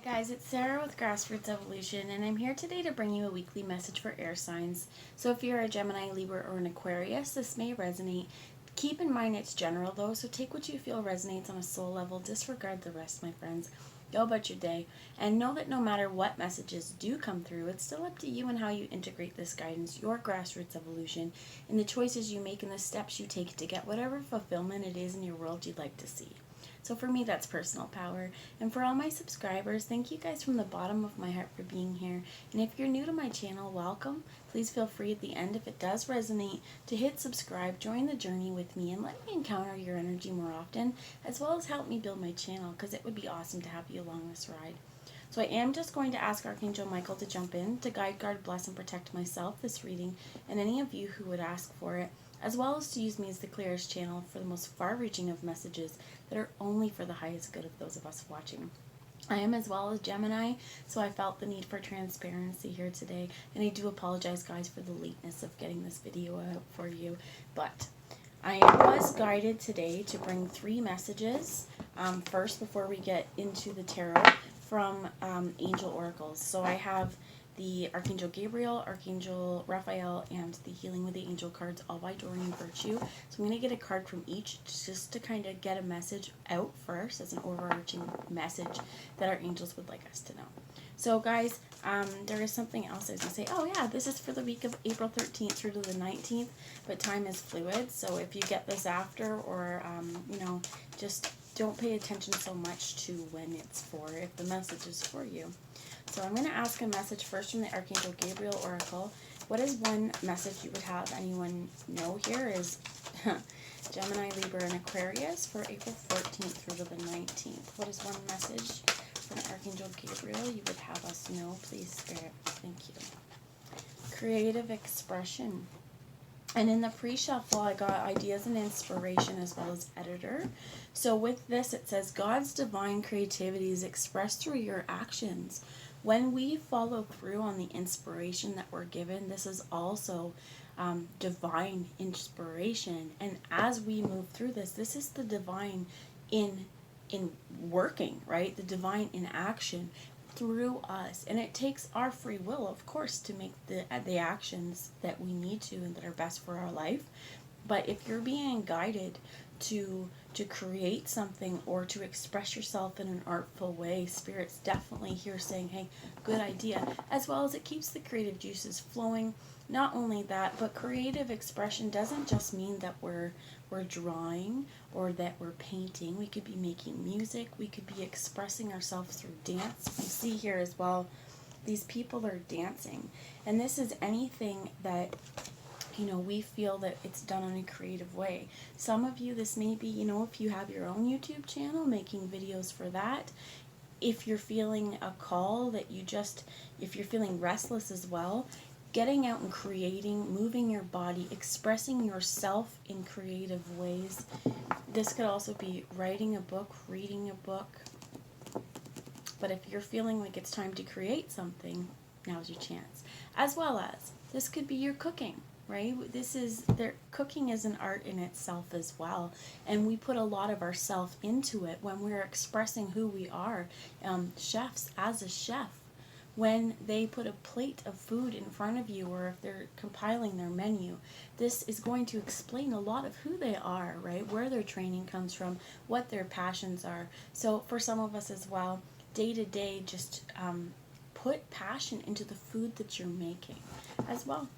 guys, it's Sarah with Grassroots Evolution, and I'm here today to bring you a weekly message for air signs. So if you're a Gemini, Libra, or an Aquarius, this may resonate. Keep in mind it's general though, so take what you feel resonates on a soul level, disregard the rest, my friends. Go about your day, and know that no matter what messages do come through, it's still up to you and how you integrate this guidance, your grassroots evolution, and the choices you make and the steps you take to get whatever fulfillment it is in your world you'd like to see. So for me, that's personal power. And for all my subscribers, thank you guys from the bottom of my heart for being here. And if you're new to my channel, welcome. Please feel free at the end, if it does resonate, to hit subscribe, join the journey with me, and let me encounter your energy more often, as well as help me build my channel, because it would be awesome to have you along this ride. So I am just going to ask Archangel Michael to jump in to guide, guard, bless, and protect myself this reading, and any of you who would ask for it, as well as to use me as the clearest channel for the most far-reaching of messages that are only for the highest good of those of us watching. I am as well as Gemini, so I felt the need for transparency here today, and I do apologize, guys, for the lateness of getting this video out for you, but I was guided today to bring 3 messages first before we get into the tarot from angel oracles. So I have the Archangel Gabriel, Archangel Raphael, and the Healing with the Angel cards, all by Doreen Virtue. So I'm going to get a card from each just to kind of get a message out first as an overarching message that our angels would like us to know. So guys, there is something else I was going to say. Oh yeah, this is for the week of April 13th through to the 19th, but time is fluid. So if you get this after, or, just don't pay attention so much to when it's for, if the message is for you. So I'm going to ask a message first from the Archangel Gabriel Oracle. What is one message you would have anyone know here is Gemini, Libra, and Aquarius for April 14th through to the 19th. What is one message from Archangel Gabriel you would have us know, please, Spirit? Thank you. Creative expression. And in the pre-shuffle, I got ideas and inspiration as well as editor. So with this, it says, God's divine creativity is expressed through your actions. When we follow through on the inspiration that we're given, this is also divine inspiration. And as we move through this is the divine in working, right? The divine in action through us, and it takes our free will, of course, to make the actions that we need to and that are best for our life. But if you're being guided to create something or to express yourself in an artful way, Spirit's definitely here saying, hey, good idea, as well as it keeps the creative juices flowing. Not only that, but creative expression doesn't just mean that we're drawing or that we're painting. We could be making music. We could be expressing ourselves through dance. You see here as well, these people are dancing. And this is anything that, we feel that it's done in a creative way. Some of you, this may be, if you have your own YouTube channel, making videos for that. If you're feeling a call that if you're feeling restless as well, getting out and creating, moving your body, expressing yourself in creative ways. This could also be writing a book, reading a book. But if you're feeling like it's time to create something, now's your chance. As well as, this could be your cooking, right? Cooking is an art in itself as well. And we put a lot of ourself into it when we're expressing who we are. Chefs, as a chef, when they put a plate of food in front of you, or if they're compiling their menu, this is going to explain a lot of who they are, right? Where their training comes from, what their passions are. So for some of us as well, day to day, just put passion into the food that you're making as well.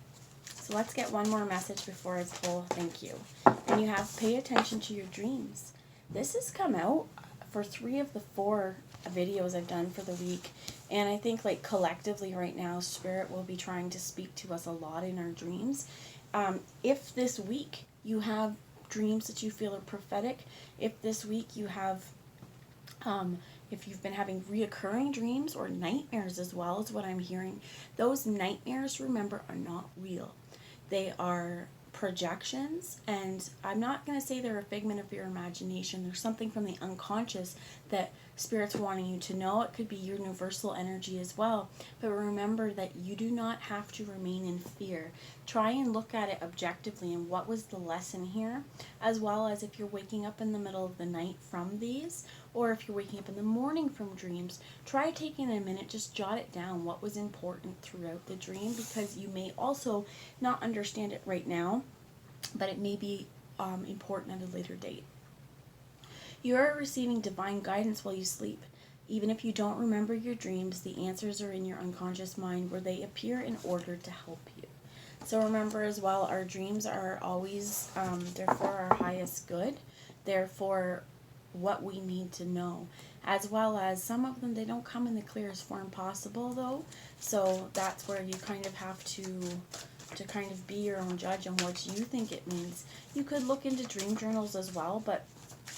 So let's get one more message before I pull thank you. And you have pay attention to your dreams. This has come out for 3 of the 4 videos I've done for the week, and I think like collectively right now, Spirit will be trying to speak to us a lot in our dreams. If this week you have dreams that you feel are prophetic, if this week you have if you've been having reoccurring dreams or nightmares as well, is what I'm hearing, those nightmares, remember, are not real. They are projections, and I'm not going to say they're a figment of your imagination. There's something from the unconscious that Spirit's wanting you to know. It could be universal energy as well, but remember that you do not have to remain in fear. Try and look at it objectively, and what was the lesson here, as well as if you're waking up in the middle of the night from these, or if you're waking up in the morning from dreams, try taking a minute, just jot it down, what was important throughout the dream, because you may also not understand it right now, but it may be important at a later date. You are receiving divine guidance while you sleep. Even if you don't remember your dreams, the answers are in your unconscious mind, where they appear in order to help you. So remember as well, our dreams are always, they're for our highest good. They're for what we need to know. As well as some of them, they don't come in the clearest form possible though. So that's where you kind of have to kind of be your own judge on what you think it means. You could look into dream journals as well, but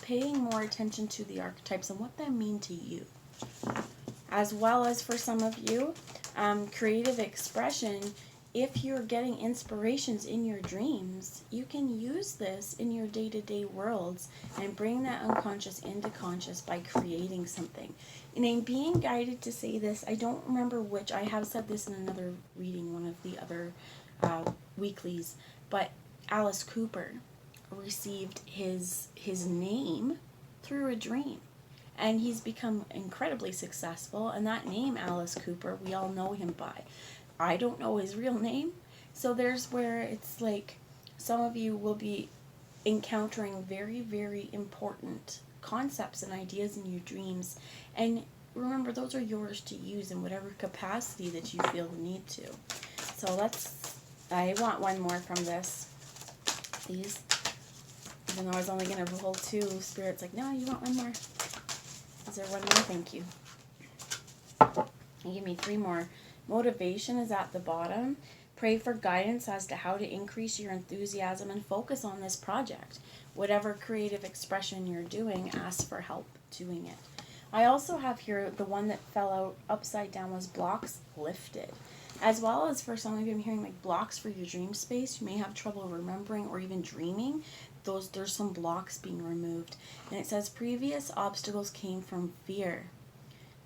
paying more attention to the archetypes and what they mean to you. As well as for some of you, creative expression, if you're getting inspirations in your dreams, you can use this in your day-to-day worlds and bring that unconscious into conscious by creating something. And I'm being guided to say this, I don't remember which, I have said this in another reading, one of the other weeklies, but Alice Cooper received his name through a dream, and he's become incredibly successful, and that name Alice Cooper, we all know him by. I don't know his real name, so there's where it's like some of you will be encountering very, very important concepts and ideas in your dreams, and remember, those are yours to use in whatever capacity that you feel the need to. So I want one more from this, please. Even though I was only going to hold 2, Spirit's like, no, you want one more. Is there one more? Thank you. And give me 3 more. Motivation is at the bottom. Pray for guidance as to how to increase your enthusiasm and focus on this project. Whatever creative expression you're doing, ask for help doing it. I also have here the one that fell out upside down was blocks lifted. As well as for some of you, I'm hearing like blocks for your dream space. You may have trouble remembering or even dreaming. There's some blocks being removed. And it says previous obstacles came from fear,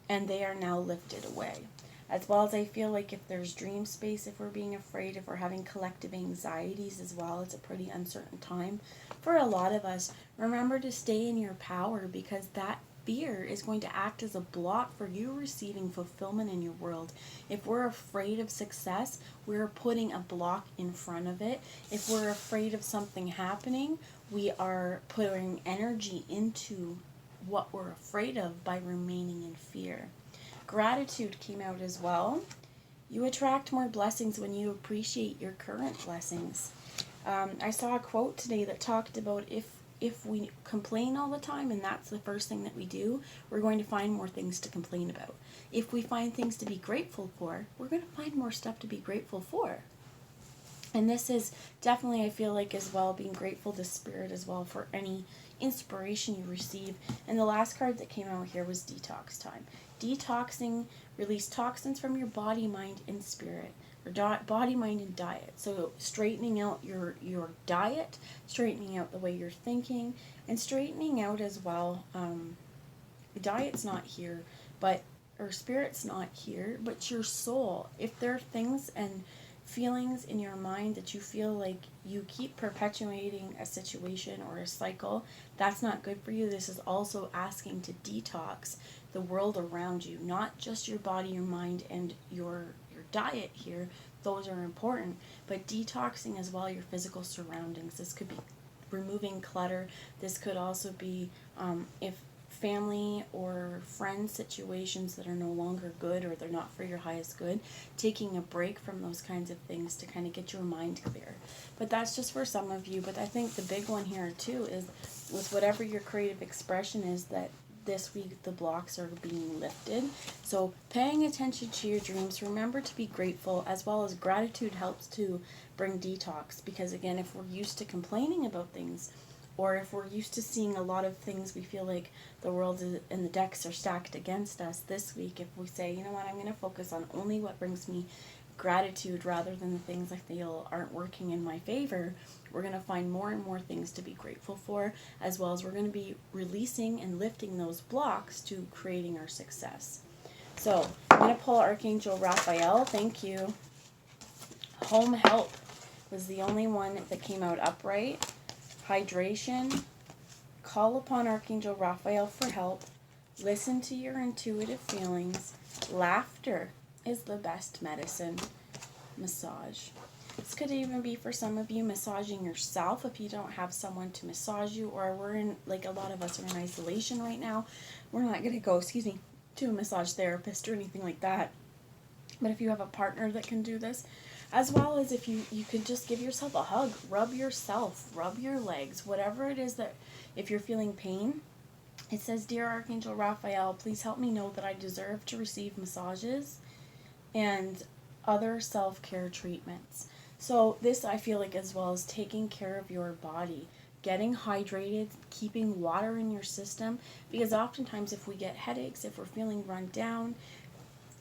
and they are now lifted away. As well as I feel like if there's dream space, if we're being afraid, if we're having collective anxieties as well, it's a pretty uncertain time for a lot of us. Remember to stay in your power, because that fear is going to act as a block for you receiving fulfillment in your world. If we're afraid of success, we're putting a block in front of it. If we're afraid of something happening, we are putting energy into what we're afraid of by remaining in fear. Gratitude came out as well. You attract more blessings when you appreciate your current blessings. I saw a quote today that talked about if we complain all the time and that's the first thing that we do, we're going to find more things to complain about. If we find things to be grateful for, we're going to find more stuff to be grateful for. And this is definitely, I feel like, as well, being grateful to Spirit as well for any inspiration you receive. And the last card that came out here was detox time. Detoxing, release toxins from your body, mind, and spirit. Or body, mind, and diet. So straightening out your diet, straightening out the way you're thinking, and straightening out as well. Diet's not here, or spirit's not here, but your soul. If there are things and feelings in your mind that you feel like you keep perpetuating a situation or a cycle, that's not good for you. This is also asking to detox the world around you, not just your body, your mind, and your diet here. Those are important, but detoxing as well your physical surroundings. This could be removing clutter. This could also be if family or friend situations that are no longer good or they're not for your highest good, taking a break from those kinds of things to kind of get your mind clear. But that's just for some of you. But I think the big one here too is with whatever your creative expression is, that this week the blocks are being lifted. So paying attention to your dreams, remember to be grateful, as well as gratitude helps to bring detox. Because again, if we're used to complaining about things, or if we're used to seeing a lot of things, we feel like the world and the decks are stacked against us. This week, if we say, you know what, I'm going to focus on only what brings me gratitude rather than the things I feel aren't working in my favor, we're going to find more and more things to be grateful for, as well as we're going to be releasing and lifting those blocks to creating our success. So I'm going to pull Archangel Raphael. Thank you. Home help was the only one that came out upright. Hydration. Call upon Archangel Raphael for help. Listen to your intuitive feelings. Laughter is the best medicine. Massage. This could even be for some of you massaging yourself if you don't have someone to massage you, or we're in, like a lot of us are in isolation right now. We're not going to go, to a massage therapist or anything like that. But if you have a partner that can do this, as well as if you could just give yourself a hug, rub yourself, rub your legs, whatever it is that, if you're feeling pain, it says, Dear Archangel Raphael, please help me know that I deserve to receive massages and other self-care treatments. So this, I feel like, as well as taking care of your body, getting hydrated, keeping water in your system, because oftentimes if we get headaches, if we're feeling run down,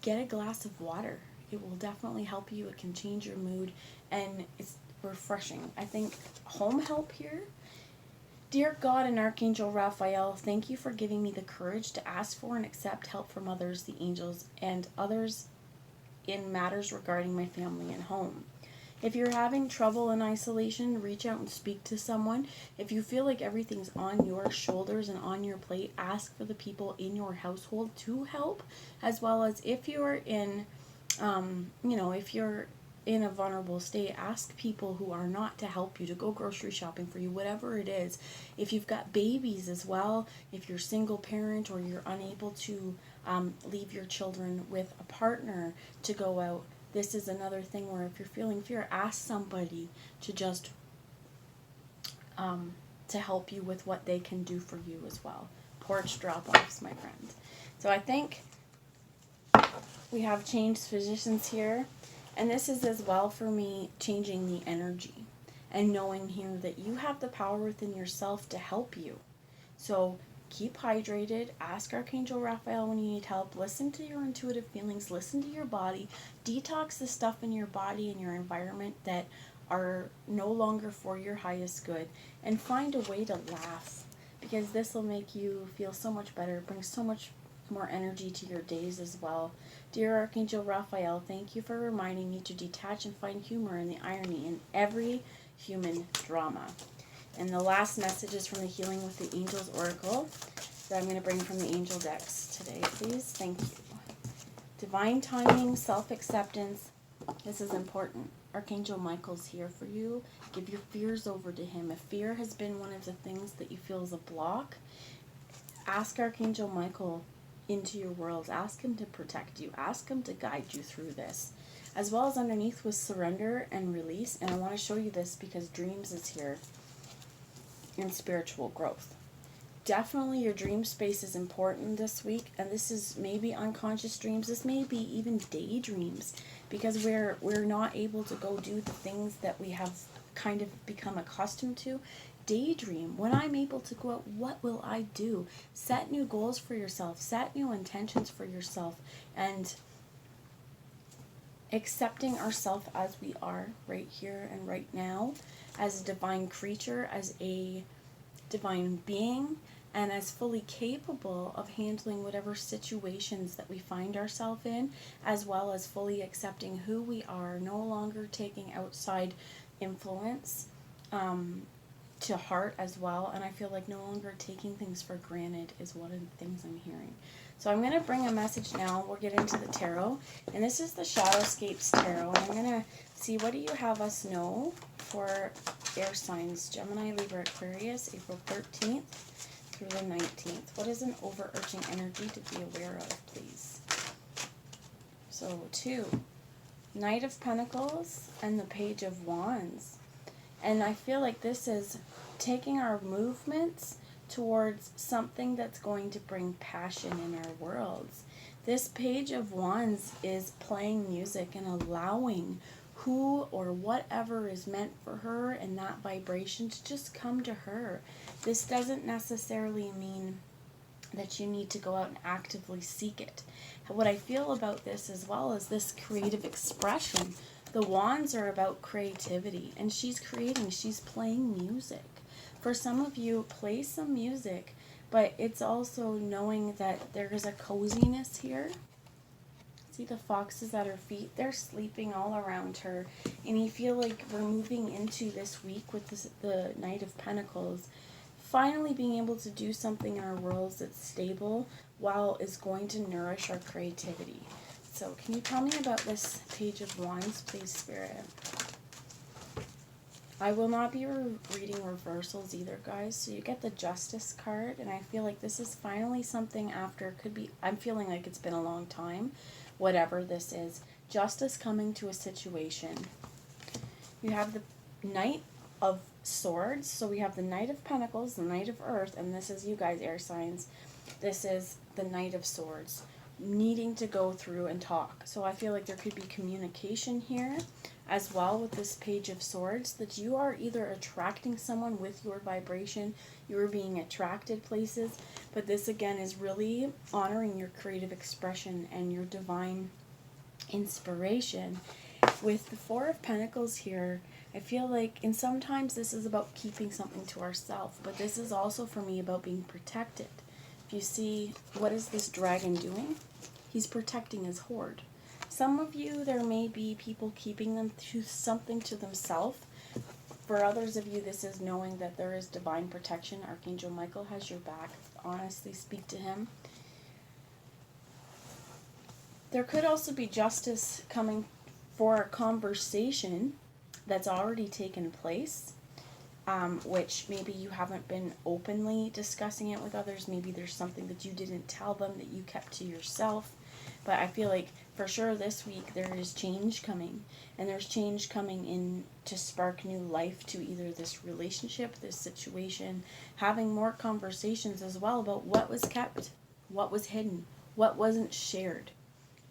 get a glass of water. It will definitely help you. It can change your mood, and it's refreshing. I think home help here. Dear God and Archangel Raphael, thank you for giving me the courage to ask for and accept help from others, the angels, and others in matters regarding my family and home. If you're having trouble in isolation, reach out and speak to someone. If you feel like everything's on your shoulders and on your plate, ask for the people in your household to help, as well as if you're in, if you're in a vulnerable state, ask people who are not to help you, to go grocery shopping for you, whatever it is. If you've got babies as well, if you're single parent or you're unable to leave your children with a partner to go out, this is another thing where if you're feeling fear, ask somebody to just to help you with what they can do for you as well. Porch drop-offs, my friend. So I think we have changed positions here, and this is as well for me changing the energy and knowing here that you have the power within yourself to help you. So keep hydrated, ask Archangel Raphael when you need help, listen to your intuitive feelings, listen to your body, detox the stuff in your body and your environment that are no longer for your highest good, and find a way to laugh, because this will make you feel so much better, bring so much more energy to your days as well. Dear Archangel Raphael, thank you for reminding me to detach and find humor in the irony in every human drama. And the last message is from the Healing with the Angels Oracle that I'm going to bring from the angel decks today, please. Thank you. Divine timing, self-acceptance. This is important. Archangel Michael's here for you. Give your fears over to him. If fear has been one of the things that you feel is a block, ask Archangel Michael into your world. Ask him to protect you. Ask him to guide you through this. As well as underneath was surrender and release. And I want to show you this because dreams is here. And spiritual growth. Definitely your dream space is important this week, and this is maybe unconscious dreams. This may be even daydreams, because we're not able to go do the things that we have kind of become accustomed to. Daydream. When I'm able to go out, what will I do? Set new goals for yourself. Set new intentions for yourself, and accepting ourselves as we are right here and right now, as a divine creature, as a divine being, and as fully capable of handling whatever situations that we find ourselves in, as well as fully accepting who we are, no longer taking outside influence to heart as well. And I feel like no longer taking things for granted is one of the things I'm hearing. So I'm going to bring a message now. We'll get into the tarot. And this is the Shadowscapes Tarot. And I'm going to see, what do you have us know for air signs? Gemini, Libra, Aquarius, April 13th through the 19th. What is an overarching energy to be aware of, please? So 2, Knight of Pentacles and the Page of Wands. And I feel like this is taking our movements towards something that's going to bring passion in our worlds. This Page of Wands is playing music and allowing who or whatever is meant for her and that vibration to just come to her. This doesn't necessarily mean that you need to go out and actively seek it. What I feel about this as well is this creative expression. The wands are about creativity, and she's creating, she's playing music. For some of you, play some music, but it's also knowing that there is a coziness here. See the foxes at her feet? They're sleeping all around her. And you feel like we're moving into this week with the Knight of Pentacles, finally being able to do something in our worlds that's stable, while is going to nourish our creativity. So can you tell me about this Page of Wands, please, Spirit? I will not be reading reversals either, guys. So you get the Justice card, and I feel like this is finally something after, could be, I'm feeling like it's been a long time, whatever this is. Justice coming to a situation. You have the Knight of Swords. So we have the Knight of Pentacles, the Knight of Earth, and this is you guys, air signs. This is the Knight of Swords, needing to go through and talk. So I feel like there could be communication here as well with this Page of Swords, that you are either attracting someone with your vibration, you are being attracted places, but this again is really honoring your creative expression and your divine inspiration. With the Four of Pentacles here, I feel like, and sometimes this is about keeping something to ourselves, but this is also for me about being protected. If you see, what is this dragon doing? He's protecting his hoard. Some of you, there may be people keeping them to something to themselves. For others of you, this is knowing that there is divine protection. Archangel Michael has your back. Honestly, speak to him. There could also be justice coming for a conversation that's already taken place, which maybe you haven't been openly discussing it with others. Maybe there's something that you didn't tell them that you kept to yourself. But I feel like for sure this week there is change coming, and there's change coming in to spark new life to either this relationship, this situation, having more conversations as well about what was kept, what was hidden, what wasn't shared.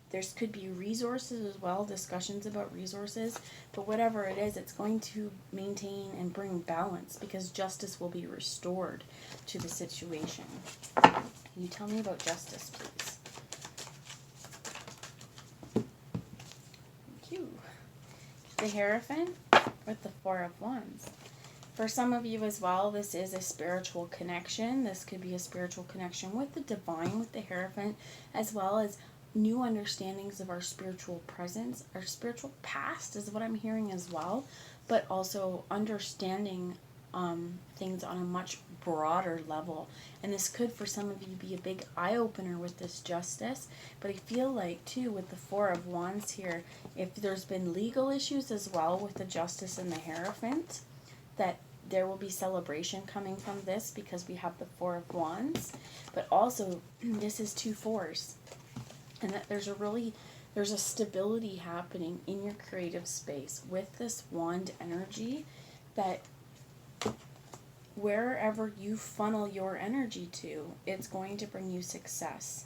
There could be resources as well, discussions about resources, but whatever it is, it's going to maintain and bring balance because justice will be restored to the situation. Can you tell me about justice, please? Thank you. The Hierophant with the Four of Wands. For some of you as well, this is a spiritual connection. This could be a spiritual connection with the divine, with the Hierophant, as well as new understandings of our spiritual presence. Our spiritual past is what I'm hearing as well, but also understanding things on a much broader level. And this could, for some of you, be a big eye-opener with this justice. But I feel like, too, with the Four of Wands here, if there's been legal issues as well with the Justice and the Hierophant, that there will be celebration coming from this because we have the Four of Wands. But also, this is two fours. And that there's a stability happening in your creative space with this wand energy, that wherever you funnel your energy to, it's going to bring you success.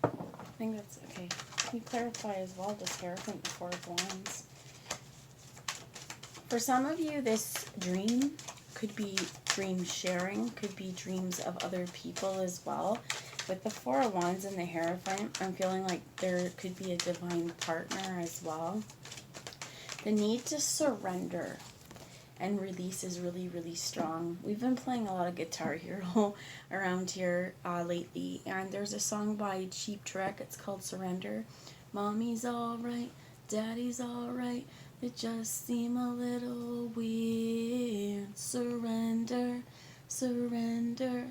I think that's okay. Can you clarify as well this Hierophant, the Four of Wands? For some of you, this dream could be dream sharing, could be dreams of other people as well. With the Four of Wands and the Hierophant, I'm feeling like there could be a divine partner as well. The need to surrender and release is really, really strong. We've been playing a lot of Guitar Hero around here lately, and there's a song by Cheap Trick. It's called Surrender. Mommy's alright, daddy's alright, it just seemed a little weird. Surrender, surrender,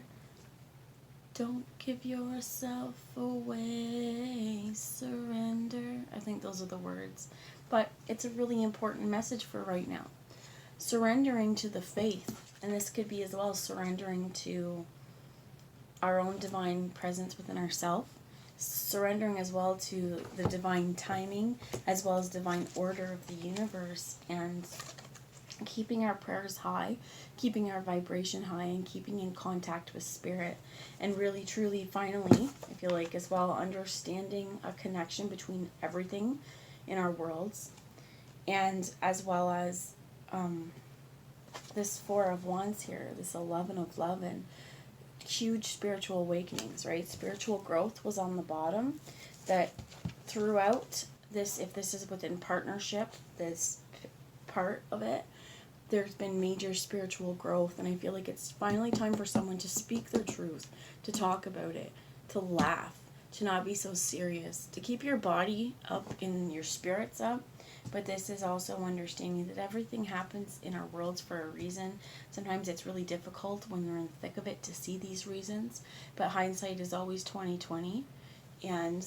don't give yourself away. Surrender. I think those are the words, but it's a really important message for right now. Surrendering to the faith, and this could be as well surrendering to our own divine presence within ourselves, surrendering as well to the divine timing, as well as divine order of the universe, and keeping our prayers high, keeping our vibration high, and keeping in contact with spirit. And really, truly, finally, I feel like as well, understanding a connection between everything in our worlds, and as well as this Four of Wands here, this 11 of love, and huge spiritual awakenings, right? Spiritual growth was on the bottom. That throughout this, if this is within partnership, this part of it, there's been major spiritual growth, and I feel like it's finally time for someone to speak their truth, to talk about it, to laugh, to not be so serious, to keep your body up and your spirits up. But this is also understanding that everything happens in our worlds for a reason. Sometimes it's really difficult when you're in the thick of it to see these reasons, but hindsight is always 20/20. And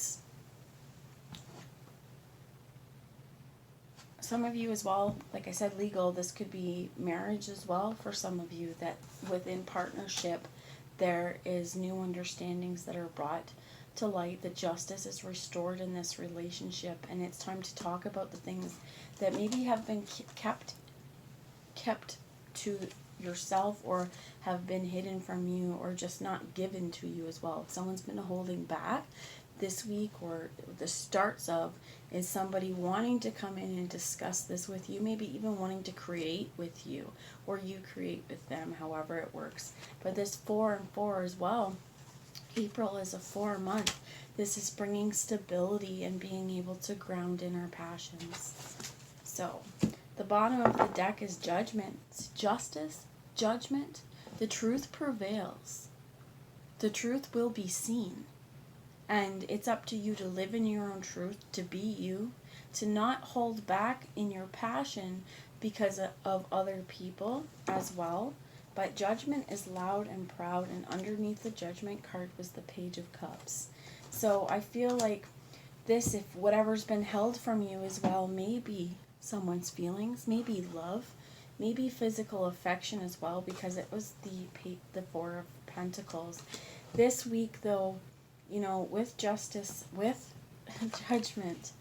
some of you as well, like I said, legal, this could be marriage as well for some of you, that within partnership there is new understandings that are brought to light, that justice is restored in this relationship, and it's time to talk about the things that maybe have been kept to yourself, or have been hidden from you, or just not given to you as well. If someone's been holding back this week, or the starts of, is somebody wanting to come in and discuss this with you, maybe even wanting to create with you, or you create with them, however it works. But this 4 and 4 as well, April is a 4 month. This is bringing stability and being able to ground in our passions. So, the bottom of the deck is judgment. It's justice, judgment. The truth prevails. The truth will be seen. And it's up to you to live in your own truth, to be you, to not hold back in your passion because of other people as well. But judgment is loud and proud, and underneath the judgment card was the Page of Cups. So I feel like this, if whatever's been held from you as well, maybe someone's feelings, maybe love, maybe physical affection as well, because it was the 4 of Pentacles. This week though, you know, with justice, with judgment,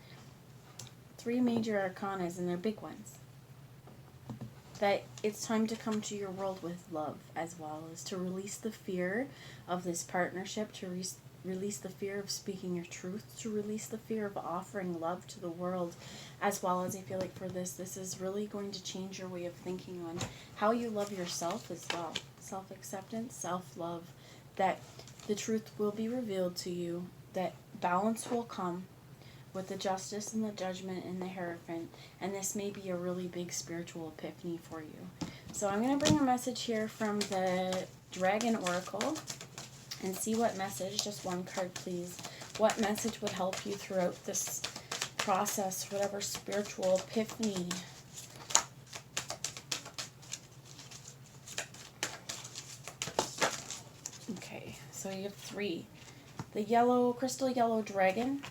3 major arcanas, and they're big ones, that it's time to come to your world with love as well, as to release the fear of this partnership, to release the fear of speaking your truth, to release the fear of offering love to the world, as well as I feel like for this is really going to change your way of thinking on how you love yourself as well. Self-acceptance, self-love, that the truth will be revealed to you, that balance will come with the justice and the judgment and the Hierophant, and this may be a really big spiritual epiphany for you. So I'm going to bring a message here from the Dragon Oracle and see what message, just one card please, what message would help you throughout this process, whatever spiritual epiphany. Okay, so you have 3. The yellow, crystal yellow dragon.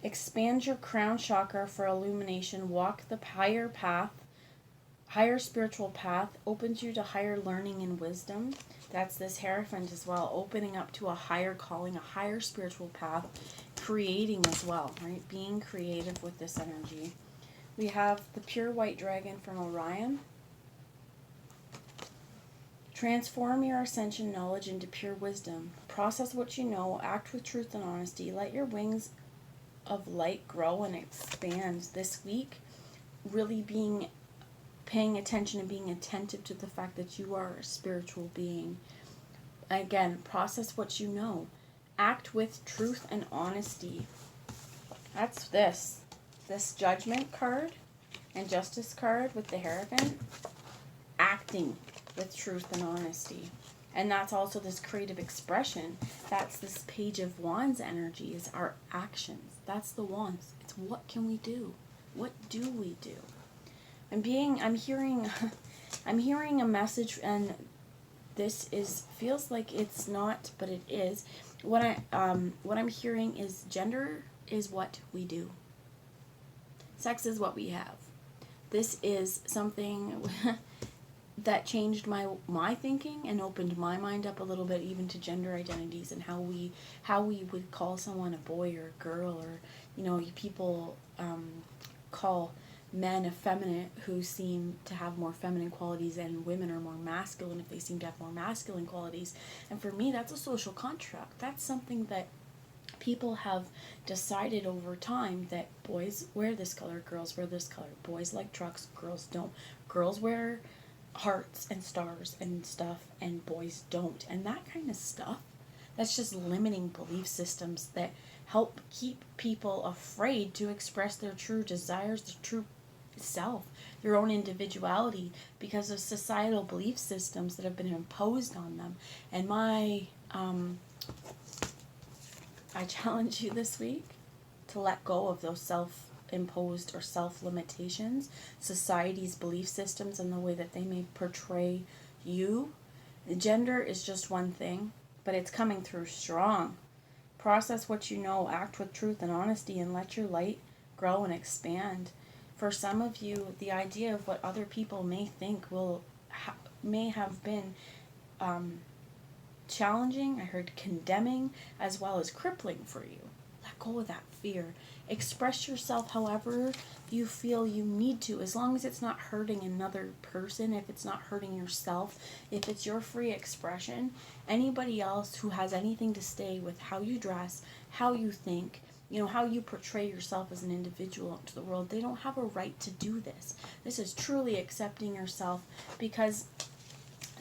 Expand your crown chakra for illumination. Walk the higher path, higher spiritual path. Opens you to higher learning and wisdom. That's this Hierophant as well. Opening up to a higher calling, a higher spiritual path. Creating as well, right? Being creative with this energy. We have the pure white dragon from Orion. Transform your ascension knowledge into pure wisdom. Process what you know. Act with truth and honesty. Let your wings of light grow and expand this week. Really paying attention and being attentive to the fact that you are a spiritual being. Again, process what you know. Act with truth and honesty. That's this judgment card and justice card with the Hierophant. Acting with truth and honesty. And that's also this creative expression. That's this Page of Wands energy, is our actions. That's the wands. It's what can we do? What do we do? I'm hearing a message, and this feels like it's not, but it is. What I'm hearing is gender is what we do. Sex is what we have. This is something that changed my thinking and opened my mind up a little bit, even to gender identities and how we would call someone a boy or a girl, or people call men effeminate who seem to have more feminine qualities, and women are more masculine if they seem to have more masculine qualities. And for me, that's a social construct. That's something that people have decided over time, that boys wear this color, girls wear this color, boys like trucks, girls don't, girls wear hearts and stars and stuff, and boys don't. And that kind of stuff, that's just limiting belief systems that help keep people afraid to express their true desires, their true self, their own individuality, because of societal belief systems that have been imposed on them. And my I challenge you this week to let go of those self-imposed or self-limitations, society's belief systems, and the way that they may portray you. Gender is just one thing, but it's coming through strong. Process what you know, act with truth and honesty, and let your light grow and expand. For some of you, the idea of what other people may think may have been challenging, I heard condemning, as well as crippling for you. Let go of that fear. Express yourself however you feel you need to, as long as it's not hurting another person, if it's not hurting yourself, if it's your free expression. Anybody else who has anything to say with how you dress, how you think, how you portray yourself as an individual to the world, they don't have a right to do this. This is truly accepting yourself, because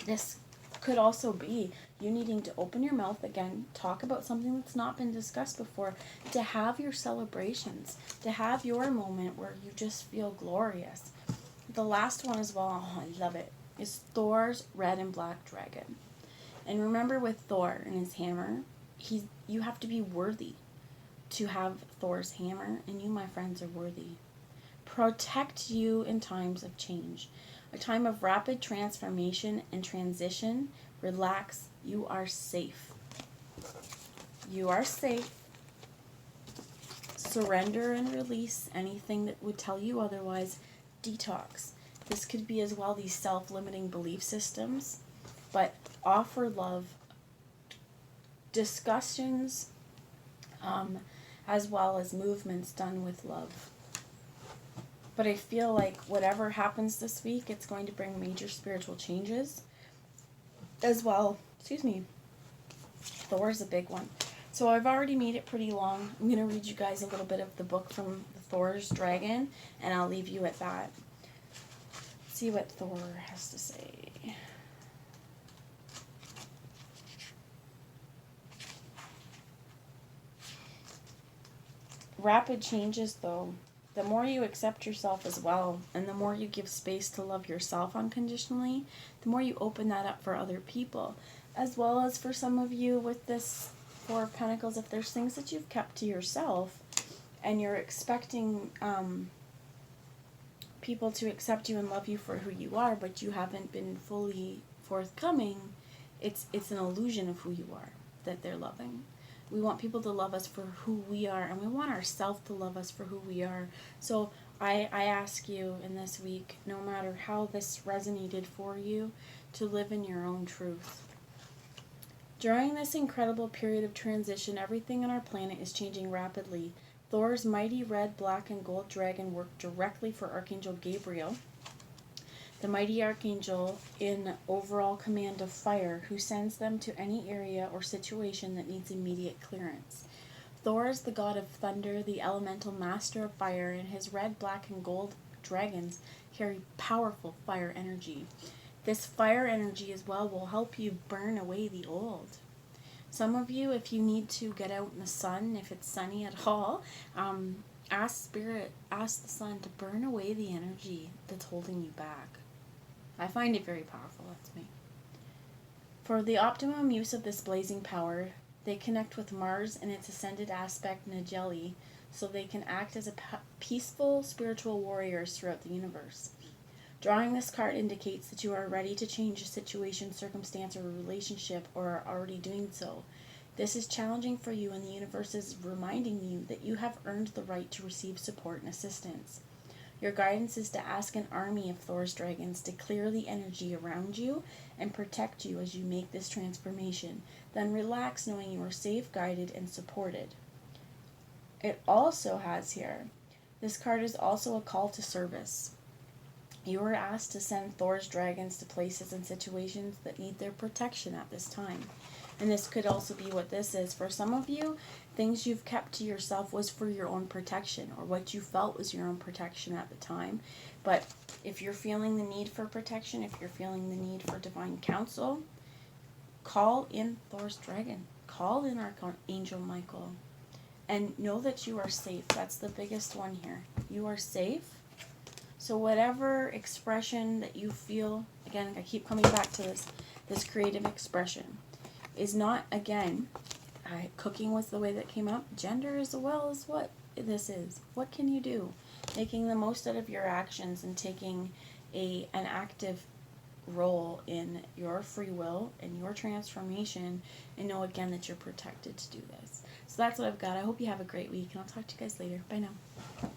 this could also be you needing to open your mouth again, talk about something that's not been discussed before, to have your celebrations, to have your moment where you just feel glorious. The last one as well, I love it, is Thor's red and black dragon. And remember, with Thor and his hammer, you have to be worthy to have Thor's hammer, and you, my friends, are worthy. Protect you in times of change. A time of rapid transformation and transition. Relax. You are safe. You are safe. Surrender and release anything that would tell you otherwise. Detox. This could be as well these self-limiting belief systems, but offer love. Discussions, as well as movements done with love. But I feel like whatever happens this week, it's going to bring major spiritual changes as well. Thor's a big one. So I've already made it pretty long. I'm going to read you guys a little bit of the book from Thor's dragon, and I'll leave you at that. See what Thor has to say. Rapid changes, though. The more you accept yourself as well, and the more you give space to love yourself unconditionally, the more you open that up for other people. As well as for some of you with this Four of Pentacles, if there's things that you've kept to yourself and you're expecting people to accept you and love you for who you are, but you haven't been fully forthcoming, it's an illusion of who you are that they're loving. We want people to love us for who we are, and we want ourselves to love us for who we are. So I ask you in this week, no matter how this resonated for you, to live in your own truth. During this incredible period of transition, everything on our planet is changing rapidly. Thor's mighty red, black, and gold dragon worked directly for Archangel Gabriel, the mighty archangel in overall command of fire, who sends them to any area or situation that needs immediate clearance. Thor is the god of thunder, the elemental master of fire, and his red, black, and gold dragons carry powerful fire energy. This fire energy as well will help you burn away the old. Some of you, if you need to get out in the sun, if it's sunny at all, ask the sun to burn away the energy that's holding you back. I find it very powerful, that's me. For the optimum use of this blazing power, they connect with Mars in its ascended aspect Nageli, so they can act as peaceful spiritual warriors throughout the universe. Drawing this card indicates that you are ready to change a situation, circumstance, or relationship, or are already doing so. This is challenging for you, and the universe is reminding you that you have earned the right to receive support and assistance. Your guidance is to ask an army of Thor's dragons to clear the energy around you and protect you as you make this transformation. Then relax, knowing you are safe, guided, and supported. It also has here, this card is also a call to service. You are asked to send Thor's dragons to places and situations that need their protection at this time. And this could also be what this is. For some of you, things you've kept to yourself was for your own protection, or what you felt was your own protection at the time. But if you're feeling the need for protection, if you're feeling the need for divine counsel, call in Thor's dragon. Call in Archangel Michael. And know that you are safe. That's the biggest one here. You are safe. So whatever expression that you feel, again, I keep coming back to this creative expression, is not, again, Cooking was the way that came up. Gender as well as what this is. What can you do? Making the most out of your actions and taking an active role in your free will and your transformation, and know again that you're protected to do this. So that's what I've got. I hope you have a great week, and I'll talk to you guys later. Bye now.